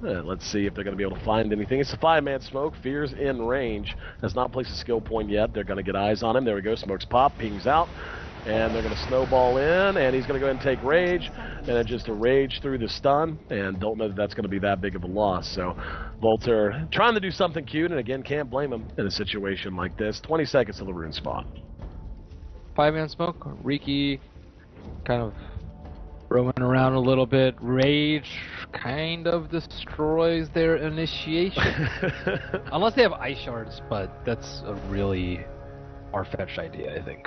Let's see if they're going to be able to find anything. It's a 5-man smoke. Fear's in range. Has not placed a skill point yet. They're going to get eyes on him. There we go. Smokes pop. Pings out. And they're going to snowball in. And he's going to go ahead and take Rage. And then just a Rage through the stun. And don't know that that's going to be that big of a loss. So Vultur trying to do something cute. And again, can't blame him in a situation like this. 20 seconds to the rune spawn. 5-man smoke. Riki kind of roaming around a little bit. Rage kind of destroys their initiation. Unless they have ice shards, but that's a really far-fetched idea, I think.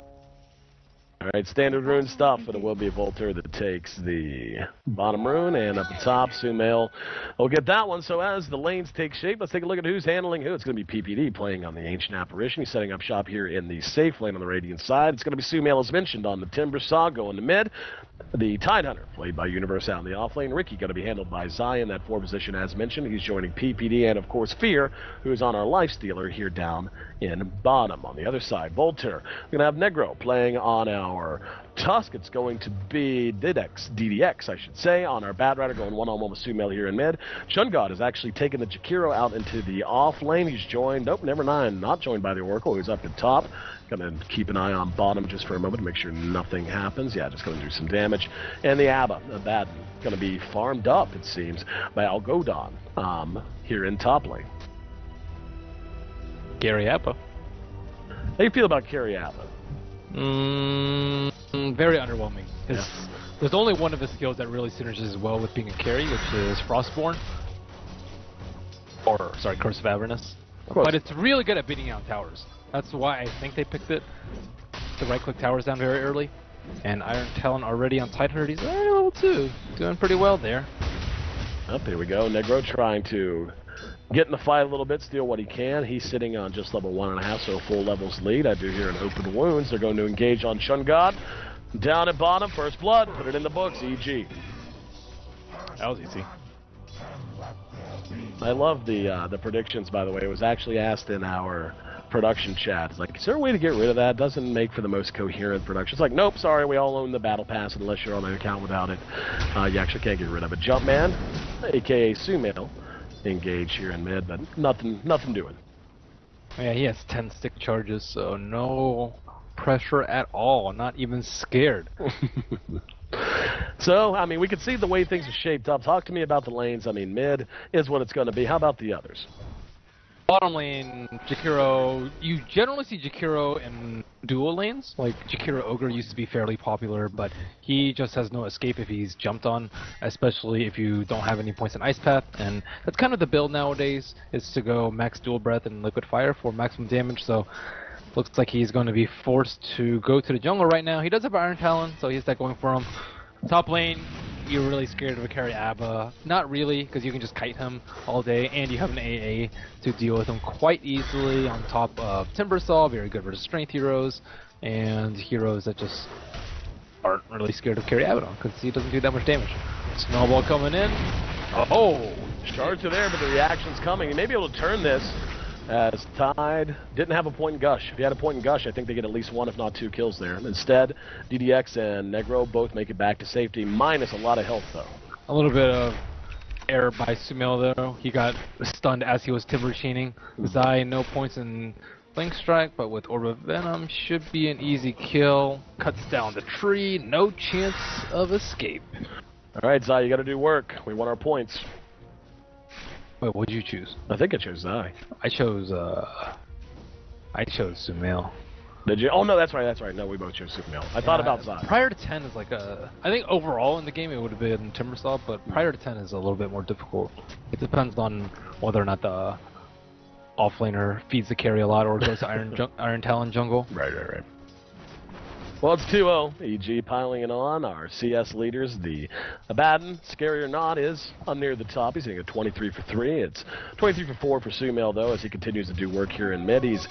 Alright, standard rune stuff, but it will be Vultur that takes the bottom rune, and up the top, SumaiL will get that one. So as the lanes take shape, let's take a look at who's handling who. It's going to be PPD playing on the Ancient Apparition. He's setting up shop here in the safe lane on the Radiant side. It's going to be SumaiL, as mentioned, on the Timber Saw, going to mid. The Tidehunter, played by Universe out in the off lane. Riki going to be handled by Zai in that 4 position, as mentioned. He's joining PPD and, of course, Fear, who is on our Lifestealer here down in bottom. On the other side, Vultur. We're going to have Negro playing on our Tusk. It's going to be ddx, I should say, on our Bat Rider, going one-on-one with SumaiL here in mid. Chungod has actually taken the Jakiro out into the off lane. He's joined, nope, never mind, not joined by the Oracle. He's up at top. Gonna keep an eye on bottom just for a moment to make sure nothing happens. Yeah, just gonna do some damage. And the Abba, Abaddon, gonna be farmed up, it seems, by ALGoDon here in top lane. Gary Appa. How do you feel about Carry Abba? Very underwhelming. There's only one of his skills that really synergizes well with being a carry, which is Frostborn. Or, sorry, Curse of Avernus. But it's really good at beating out towers. That's why I think they picked it to right-click towers down very early. And Iron Talon already on Tidehunter. He's already level 2. Doing pretty well there. Up here we go. Negro trying to get in the fight a little bit, steal what he can. He's sitting on just level 1.5, so a full level's lead. I do hear an open wounds. They're going to engage on Chungod. Down at bottom, first blood. Put it in the books, EG. That was easy. I love the predictions, by the way. It was actually asked in our production chat. It's like, is there a way to get rid of that? Doesn't make for the most coherent production. It's like, nope, sorry, we all own the battle pass unless you're on an account without it. You actually can't get rid of it. Jumpman, aka SumaiL, engage here in mid, but nothing doing. Yeah, he has 10 stick charges, so no pressure at all. Not even scared. So, I mean, we can see the way things are shaped up. Talk to me about the lanes. I mean, mid is what it's going to be. How about the others? Bottom lane, Jakiro, you generally see Jakiro in dual lanes. Like, Jakiro Ogre used to be fairly popular, but he just has no escape if he's jumped on, especially if you don't have any points in Ice Path. And that's kind of the build nowadays, is to go max dual breath and liquid fire for maximum damage. So, looks like he's going to be forced to go to the jungle right now. He does have Iron Talon, so he has that going for him. Top lane, you're really scared of a carry Abba. Not really, because you can just kite him all day, and you have an AA to deal with him quite easily on top of Timbersaw, very good versus strength heroes, and heroes that just aren't really scared of carry Abaddon, because he doesn't do that much damage. Snowball coming in. Oh! Charge are there, but the reaction's coming. He may be able to turn this, as Tide didn't have a point in Gush. If he had a point in Gush, I think they get at least 1, if not 2 kills there. Instead, ddx and Negro both make it back to safety, minus a lot of health, though. A little bit of error by SumaiL, though. He got stunned as he was Timber Chaining. Zai, no points in Blink Strike, but with Orb of Venom, should be an easy kill. Cuts down the tree, no chance of escape. All right, Zai, you got to do work. We want our points. Wait, what'd you choose? I think I chose Zai. I chose SumaiL. Did you? Oh, no, that's right. No, we both chose SumaiL. I thought about Zai. Prior to 10 is like a... I think overall in the game it would have been Timbersaw, but prior to 10 is a little bit more difficult. It depends on whether or not the offlaner feeds the carry a lot or goes to Iron Talon jungle. Right. Well, it's 2-0. EG piling it on. Our CS leaders, the Abaddon, scary or not, is near the top. He's hitting a 23 for 3. It's 23 for 4 for SumaiL, though, as he continues to do work here in mid. He's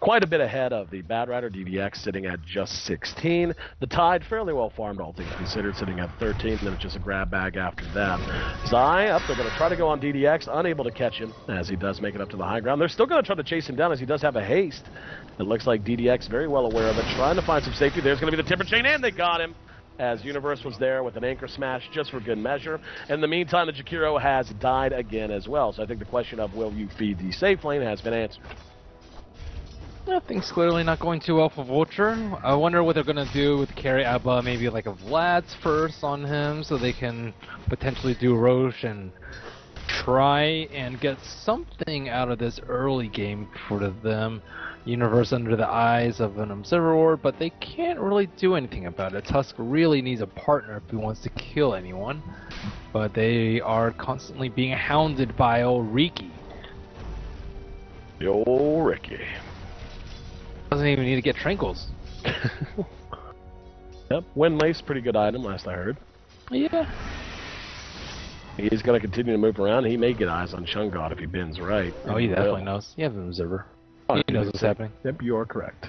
quite a bit ahead of the Bat Rider, ddx, sitting at just 16. The Tide, fairly well farmed, all things considered, sitting at 13. Then it's just a grab bag after that. Zai up, they're going to try to go on ddx, unable to catch him, as he does make it up to the high ground. They're still going to try to chase him down, as he does have a haste. It looks like ddx very well aware of it, trying to find some safety. There's going to be the Timber Chain, and they got him. as Universe was there with an anchor smash just for good measure. In the meantime, the Jakiro has died again as well. So I think the question of will you feed the safe lane has been answered. Things clearly not going too well for Vultur. I wonder what they're going to do with carry Abba, maybe like a Vlad's first on him so they can potentially do Roche and try and get something out of this early game for them. Universe under the eyes of an Observer, but they can't really do anything about it. Tusk really needs a partner if he wants to kill anyone, but they are constantly being hounded by old Riki. The old Ricky. Doesn't even need to get Trinkles. Yep, Wind Mace, pretty good item last I heard. Yeah. He's going to continue to move around. He may get eyes on Chungod if he bends right. Oh, he definitely knows. You have an Observer. Oh, he knows what's happening. Yep, you are correct.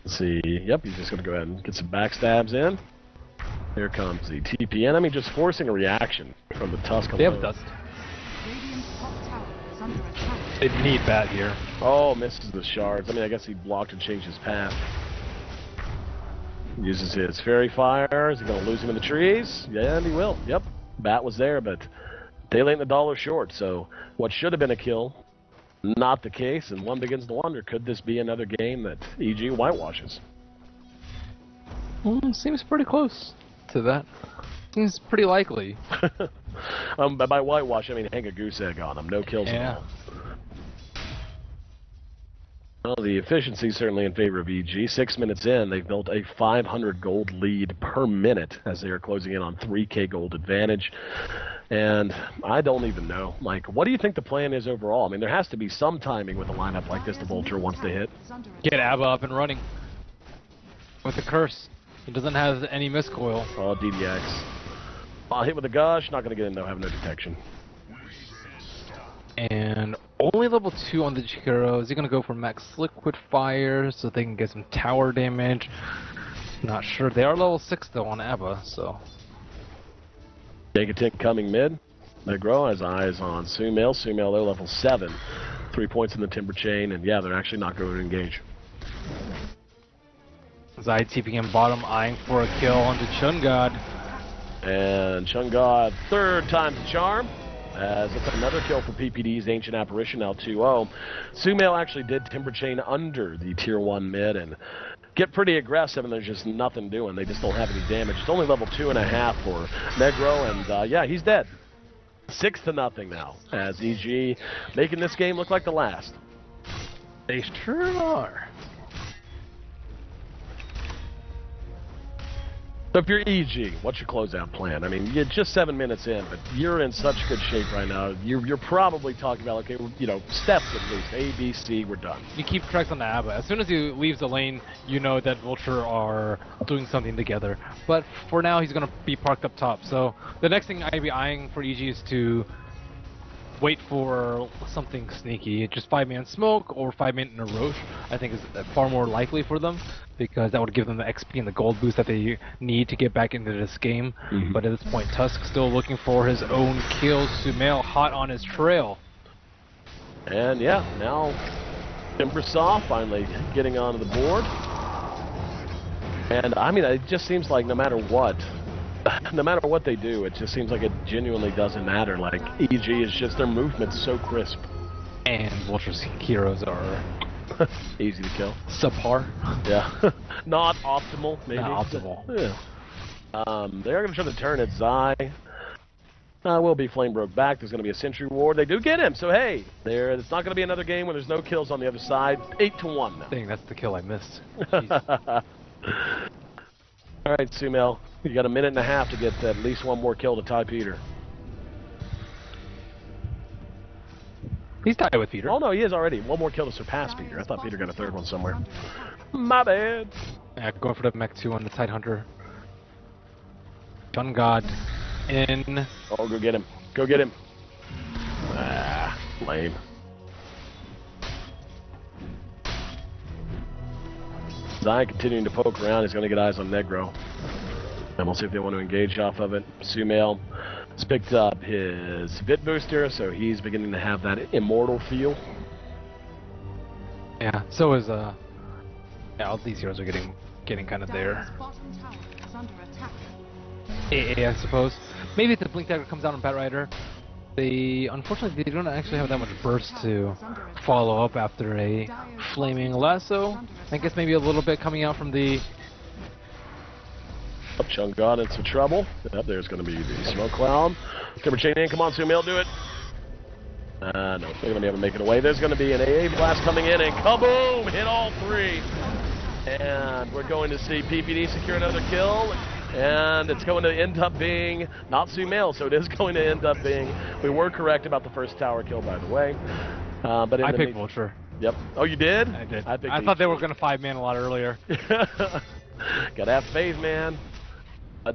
Let's see. Yep, he's just going to go ahead and get some backstabs in. Here comes the TPN. I mean, just forcing a reaction from the Tusk alone. They have Dust. They need Bat here. Oh, misses the shards. I mean, I guess he blocked and changed his path. Uses his Fairy Fire. Is he going to lose him in the trees? Yeah, and he will. Yep. Bat was there, but Daylight and the dollar short. So what should have been a kill, not the case, and one begins to wonder, could this be another game that EG whitewashes? Seems pretty close to that. Seems pretty likely. By whitewash, I mean hang a goose egg on him. No kills at all. Well, the efficiency is certainly in favor of EG. 6 minutes in, they've built a 500 gold lead per minute as they are closing in on 3k gold advantage. And I don't even know. Like, what do you think the plan is overall? I mean, there has to be some timing with a lineup like this the Vultur wants to hit. Get Abba up and running. With the curse. He doesn't have any miscoil. Oh, DDX. Hit with a gush. Not going to get in, though. Have no detection. And only level 2 on the Jakiro. Is he going to go for max liquid fire so they can get some tower damage? Not sure. They are level 6 though on Abba, so. Negro-tecla coming mid. Negro has eyes on SumaiL. SumaiL, they're level 7. 3 points in the Timber Chain, and yeah, they're actually not going to engage. Zai TPing in bottom, eyeing for a kill onto Chungod. And Chungod, third time's the charm. As it's another kill for PPD's Ancient Apparition, now 2-0. SumaiL actually did Timber Chain under the Tier 1 mid and get pretty aggressive, and there's just nothing doing. They just don't have any damage. It's only level 2.5 for Negro, and yeah, he's dead. 6-0 now, as EG making this game look like the last. They sure are. So if you're EG, what's your closeout plan? I mean, you're just 7 minutes in, but you're in such good shape right now. You're probably talking about, okay, you know, steps at least. A, B, C, we're done. You keep tracks on the Abba. As soon as he leaves the lane, you know that Vultur are doing something together. But for now, he's going to be parked up top. So the next thing I'd be eyeing for EG is to wait for something sneaky. Just 5-man smoke or 5-man in a Roche, I think is far more likely for them, because that would give them the XP and the gold boost that they need to get back into this game. But at this point, Tusk still looking for his own kills. SumaiL hot on his trail. And yeah, now Timbersaw finally getting onto the board. And I mean, it just seems like no matter what they do, it just seems like it genuinely doesn't matter. Like, EG is just, their movement's so crisp. And Vultur's heroes are easy to kill. Subpar. Yeah. Not optimal, maybe. Not optimal. Yeah. They are going to try to turn it. Zai will be flame broke back. There's going to be a sentry ward. They do get him, so hey, it's not going to be another game where there's no kills on the other side. 8-1 now. Dang, that's the kill I missed. All right, SumaiL, you got 1.5 minutes to get at least one more kill to tie Peter. He's tied with Peter. Oh no, he is already. One more kill to surpass Peter. I thought Peter got a third one somewhere. My bad. Yeah, going for the mech 2 on the Tidehunter. Chungod in. Oh, go get him. Go get him. Ah, lame. Zai continuing to poke around. He's going to get eyes on Negro. And we'll see if they want to engage off of it. SumaiL has picked up his Vit Booster, so he's beginning to have that immortal feel. Yeah, so is yeah, all these heroes are getting kind of there. AA, I suppose. Maybe if the Blink Dagger comes out on Batrider, unfortunately they don't actually have that much burst to follow up after a Flaming Lasso. I guess maybe a little bit coming out from the... Chungod in some trouble. Yep, there's going to be the Smoke Cloud. Timber Chain in. Come on, SumaiL, do it. No, they're going to be able to make it away. There's going to be an AA blast coming in, and kaboom! Hit all three. And we're going to see PPD secure another kill. And it's going to end up being not SumaiL, so it is going to end up being... We were correct about the first tower kill, by the way. But I picked Vultur. Yep. Oh, you did? I did. I thought they were going to 5-man a lot earlier. Gotta have faith, man.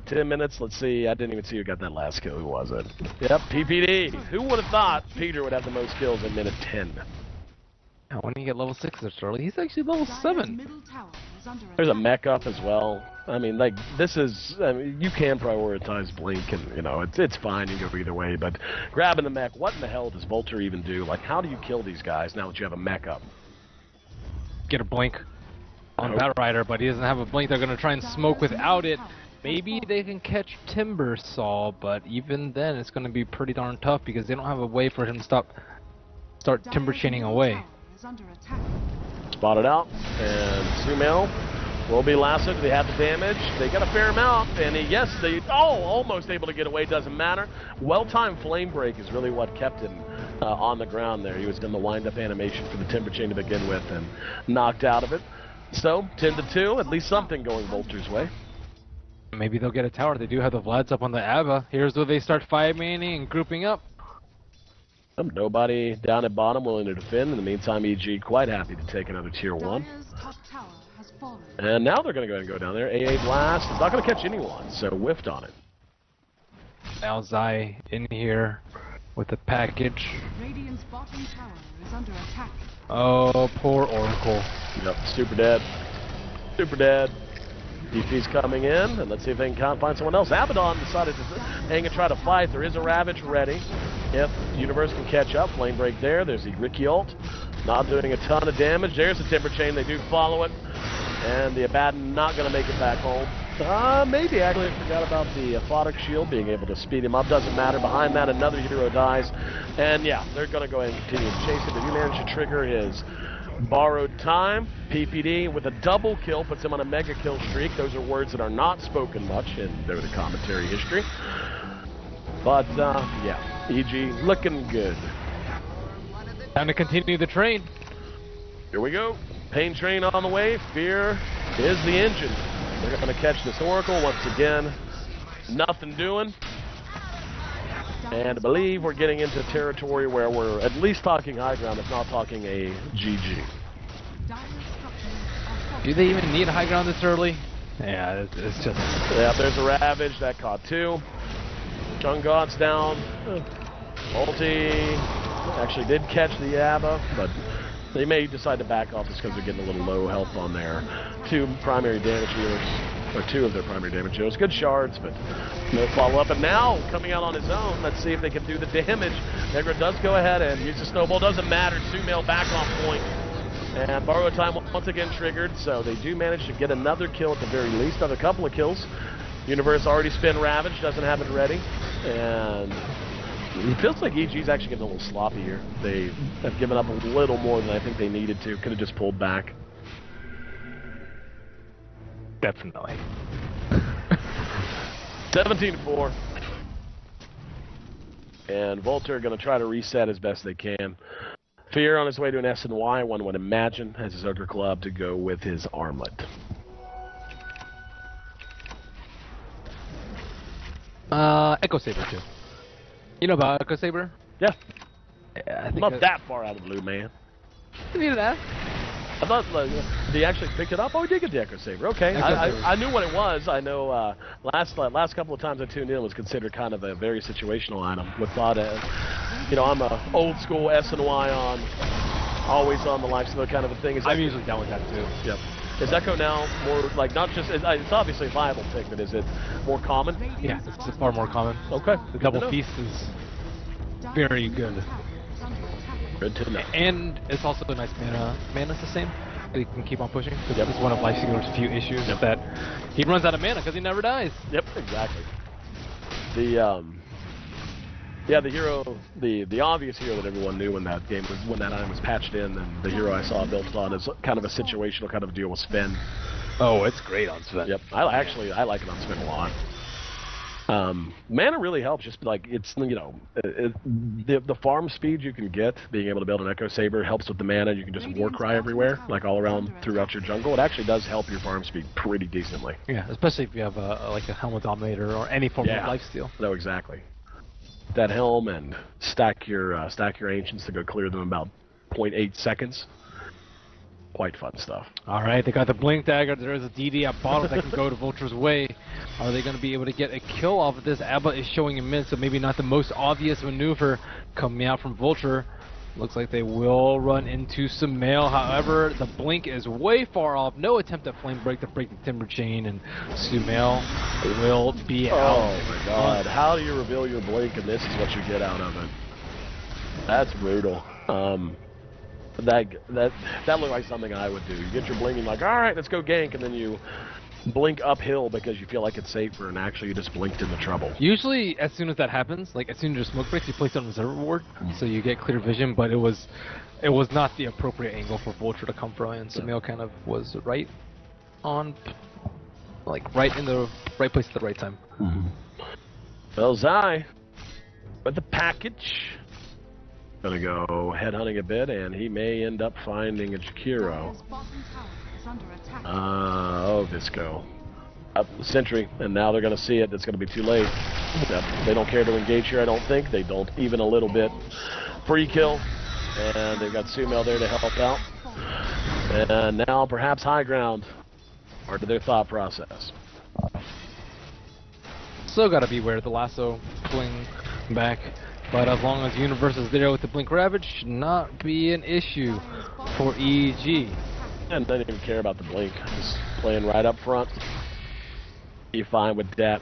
10 minutes, let's see. I didn't even see who got that last kill. Who was it? Yep, PPD. Who would have thought Peter would have the most kills in minute 10? When you get level 6 this early, he's actually level 7. There's a mech up as well. I mean, like, this is... I mean, you can prioritize Blink, and, you know, it's fine. You can go either way, but grabbing the mech, what in the hell does Vultur even do? Like, how do you kill these guys now that you have a mech up? Get a Blink on Batrider, but he doesn't have a Blink. They're going to try and smoke without it. Maybe they can catch Timbersaw, but even then it's going to be pretty darn tough because they don't have a way for him to start Timber Chaining away. Spotted out, and SumaiL will be lassoed. They have the damage. They got a fair amount, and yes, they almost able to get away. Doesn't matter. Well-timed flame break is really what kept him on the ground there. He was in the wind-up animation for the Timber Chain to begin with, and knocked out of it. So 10-2, at least something going Vultur's way. Maybe they'll get a tower. They do have the Vlads up on the Abba. Here's where they start 5-manning and grouping up. Nobody down at bottom willing to defend. In the meantime, EG quite happy to take another tier 1. And now they're going to go ahead and go down there. AA Blast is not going to catch anyone, so whiffed on it. Now Zai in here with the package. Oh, poor Oracle. Yep, super dead. Super dead. DP's coming in, and let's see if they can find someone else. ALGoDon decided to hang and try to fight. There is a Ravage ready. If Universe can catch up, flame break there. There's the Ricky ult. Not doing a ton of damage. There's the Timber Chain. They do follow it. And the Abaddon not going to make it back home. Maybe actually I forgot about the Aphotic Shield being able to speed him up. Doesn't matter. Behind that, another hero dies. And yeah, they're going to go ahead and continue to chase him. But he managed to trigger his borrowed time. PPD with a double kill puts him on a mega kill streak. Those are words that are not spoken much in the commentary history. But yeah, EG looking good. Time to continue the train. Here we go. Pain train on the way. Fear is the engine. They're going to catch this Oracle once again. Nothing doing. And I believe we're getting into territory where we're at least talking high ground, if not talking a GG. Do they even need high ground this early? Yeah, it's just... Yeah, there's a Ravage. That caught 2. Chungod's down. Ulti actually did catch the Abba, but they may decide to back off just because they're getting a little low health on their 2 primary damage healers, or 2 of their primary damage healers. Good shards, but no follow-up. And now, coming out on his own, let's see if they can do the damage. Negro does go ahead and use the snowball. Doesn't matter. SumaiL back off point. And borrow time once again triggered, so they do manage to get another kill at the very least. Another couple of kills. Universe already spin Ravage, doesn't have it ready. And it feels like EG's actually getting a little sloppy here. They have given up a little more than I think they needed to. Could have just pulled back. Definitely. 17-4. And Vultur going to try to reset as best they can. Fear on his way to an SNY, one would imagine, has his Ogre Club to go with his Armlet. Echo Saber too. You know about Echo Saber? Yeah. Yeah, I think I'm not that far out of the blue, man. You need that. I thought he actually picked it up. Oh, he did get the Echo Saber. Okay, I knew what it was. I know last couple of times I tuned in was considered kind of a very situational item. With thought, you know, I'm a old school SNY on, always on the lifesteal kind of a thing. I'm usually down with that too. Yep. Is Echo now more like not just? It's obviously a viable pick, but is it more common? Yeah, it's far more common. Okay. The double feast is very good. Good to know. And it's also a nice mana. Mana's the same. They can keep on pushing. Yep. This is one of LifeSeeker's few issues that he runs out of mana because he never dies. Yep, exactly. The the hero, the obvious hero that everyone knew when that item was patched in, and the hero I saw built on is kind of a situational kind of deal with Sven. Oh, it's great on Sven. Yep, I like it on Sven a lot. Mana really helps. Just like it's the farm speed you can get, being able to build an Echo Saber helps with the mana. You can just war cry everywhere, like all around throughout your jungle. It actually does help your farm speed pretty decently. Yeah, especially if you have like a Helmet Dominator or any form of lifesteal. No, exactly. That helm and stack your ancients to go clear them in about 0.8 seconds. Quite fun stuff. All right, they got the Blink Dagger. There is a DD at bottom that can go to Vultur's way. Are they going to be able to get a kill off of this? Abba is showing him in, so maybe not the most obvious maneuver coming out from Vultur. Looks like they will run into SumaiL. However, the Blink is way far off. No attempt at Flame Break to break the Timber Chain, and SumaiL will be out. Oh my god, how do you reveal your Blink and this is what you get out of it? That's brutal. That looked like something I would do. You get your blinking like, alright, let's go gank, and then you blink uphill because you feel like it's safer, and actually you just blinked into trouble. Usually, as soon as that happens, like as soon as your smoke breaks, you place it on the observer ward, so you get clear vision, but it was not the appropriate angle for Vultur to come from, and SumaiL kind of was right on, like right in the right place at the right time. Well, Zai, with the package, gonna go headhunting a bit, and he may end up finding a Jakiro. Visco. Up the sentry, and now they're gonna see it. It's gonna be too late. Yep. They don't care to engage here, I don't think. They don't even a little bit. Free kill, and they've got SumaiL there to help out. And now perhaps high ground, or to their thought process. Still gotta beware the lasso pulling back. But as long as Universe is there with the Blink Ravage, should not be an issue for EG. And they didn't even care about the Blink. Just playing right up front. Be fine with that.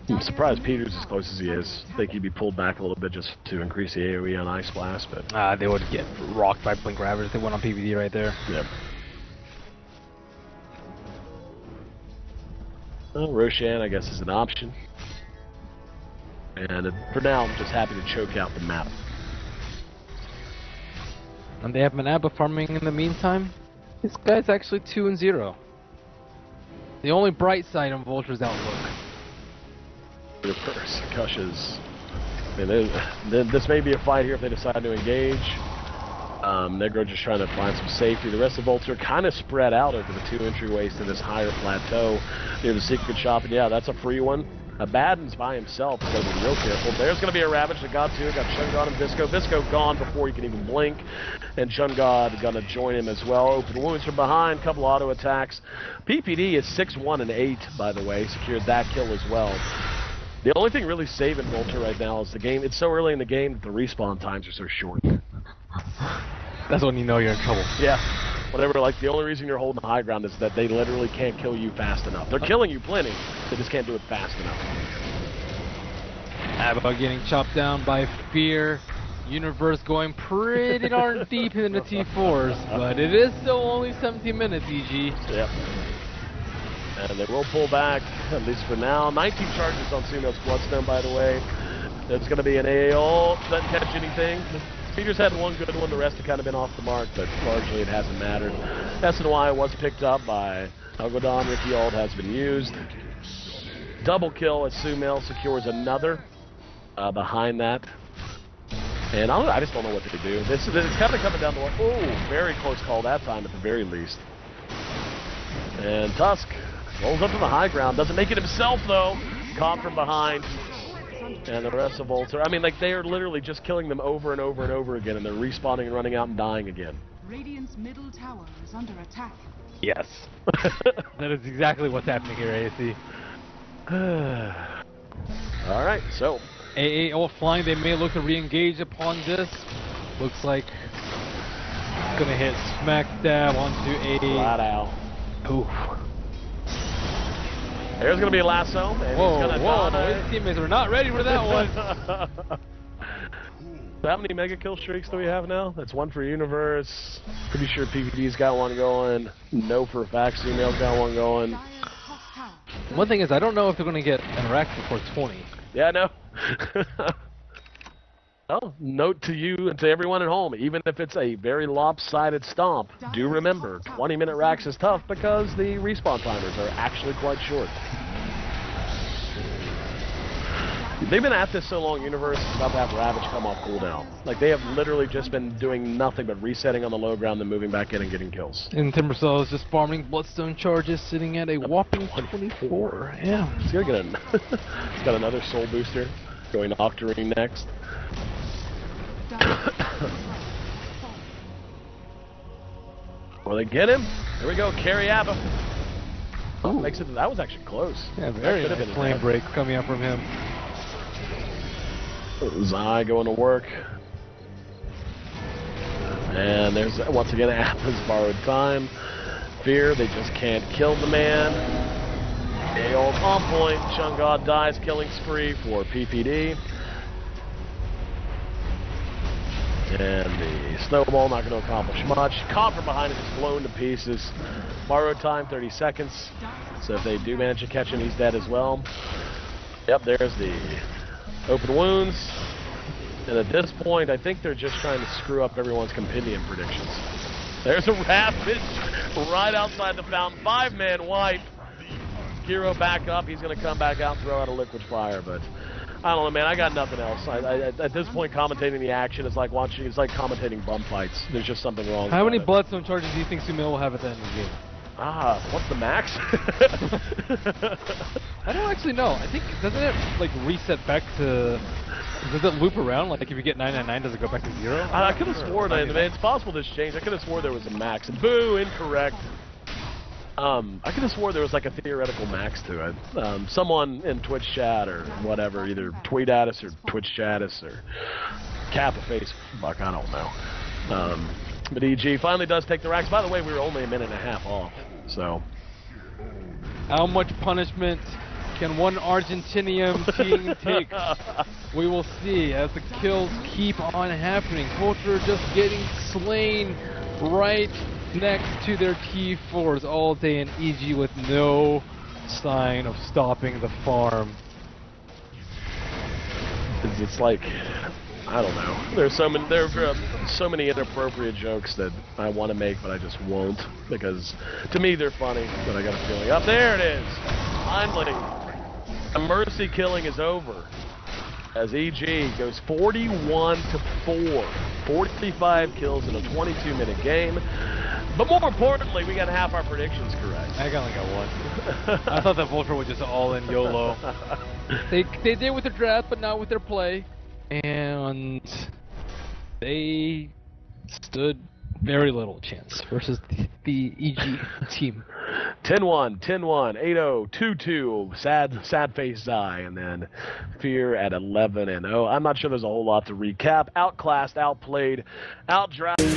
I'm surprised Peter's as close as he is. I think he'd be pulled back a little bit just to increase the AoE on Ice Blast, but... they would get rocked by Blink Ravage if they went on PvD right there. Yep. Well, Roshan, I guess, is an option. And for now, I'm just happy to choke out the map. And they have been Abba farming in the meantime. This guy's actually 2-0. The only bright side on Vultur's outlook. Reverse Kush's. This may be a fight here if they decide to engage. Negro just trying to find some safety. The rest of Vultur kind of spread out over the two entryways to this higher plateau near the secret shop. And yeah, that's a free one. Baden's by himself, so be real careful. There's going to be a Ravage that got to it. Got Chungod and Visco. Visco gone before he can even blink. And Chungod going to join him as well. Open wounds from behind. Couple auto attacks. PPD is 6-1 and 8, by the way. Secured that kill as well. The only thing really saving Vultur right now is the game. It's so early in the game that the respawn times are so short. That's when you know you're in trouble. Yeah. Whatever, like, the only reason you're holding the high ground is that they literally can't kill you fast enough. They're killing you plenty, they just can't do it fast enough. Abba getting chopped down by Fear. Universe going pretty darn deep in the T4s, but it is still only 17 minutes, EG. Yep. And they will pull back, at least for now. 19 charges on SumaiL's Bloodstone, by the way. There's going to be an AO. Doesn't catch anything. Peter's had one good one, the rest have kind of been off the mark, but largely it hasn't mattered. SNY was picked up by ALGoDon. Ricky Ald has been used. Double kill as SumaiL secures another behind that. And I just don't know what to do. It's kind of coming down to, oh, very close call that time at the very least. And Tusk rolls up to the high ground. Doesn't make it himself, though. Caught from behind. And the rest of Vultur, I mean, like, they are literally just killing them over and over and over again, and they're respawning and running out and dying again. Radiant's middle tower is under attack. Yes. That is exactly what's happening here, AC. Alright, so. AA all flying, they may look to re-engage upon this. Looks like gonna hit smack dab onto a... Flat out. Oof. There's going to be a lasso, and he's going to die. His teammates are not ready for that one. How many mega kill streaks do we have now? That's one for Universe. Pretty sure PPD's got one going. No for a fact, SumaiL's got one going. One thing is, I don't know if they're going to get interact before 20. Yeah, no. Well, note to you and to everyone at home, even if it's a very lopsided stomp, do remember 20-minute racks is tough because the respawn timers are actually quite short. They've been at this so long, Universe is about to have Ravage come off cooldown. Like, they have literally just been doing nothing but resetting on the low ground, then moving back in and getting kills. And Timbercell is just farming Bloodstone charges, sitting at a whopping 24. Yeah. He's gonna get he's got another soul booster, going to Octarine next. Will they get him? Here we go, carry Abba. Oh, makes it. That was actually close. Yeah, very nice flame break coming up from him. Zai going to work. And there's, once again, Abba's borrowed time. Fear, they just can't kill the man. AO's on point. Chungod dies, killing spree for PPD. And the snowball not going to accomplish much. Caught from behind it, is blown to pieces. Borrowed time, 30 seconds. So if they do manage to catch him, he's dead as well. Yep, there's the open wounds. And at this point, I think they're just trying to screw up everyone's compendium predictions. There's a Ravage right outside the fountain. 5-man wipe. Hero back up. He's going to come back out and throw out a liquid fire, but I don't know, man. I got nothing else. At this point, commentating the action is like watching. It's like commentating bum fights. There's just something wrong. How many Bloodstone charges do you think SumaiL will have at the end of the game? What's the max? I don't actually know. I think, doesn't it like reset back to? Does it loop around? Like if you get 999, does it go back to 0? I could have sworn. It's possible this changed. I could have sworn there was a max. Boo! Incorrect. I could have swore there was like a theoretical max to it. Someone in Twitch chat or whatever, either tweet at us or Twitch chat us or cap a Facebook, I don't know. But EG finally does take the racks. By the way, we were only a minute and a half off, so. How much punishment can one Argentinian team take? We will see as the kills keep on happening. Vultur just getting slain right next to their T4s all day, and EG with no sign of stopping the farm. It's like, I don't know. There are so many inappropriate jokes that I want to make, but I just won't, because to me they're funny, but I got a feeling. Up there it is! Finally, the mercy killing is over. As EG goes 41-4. 45 kills in a 22-minute game. But more importantly, we got half our predictions correct. I only got one. I thought that Vultur was just all in YOLO. They did with their draft, but not with their play. And they stood very little chance versus the EG team. 10-1, 10-1, 8-0, 2-2, sad face Zai, and then Fear at 11-0. I'm not sure there's a whole lot to recap. Outclassed, outplayed, outdrafted.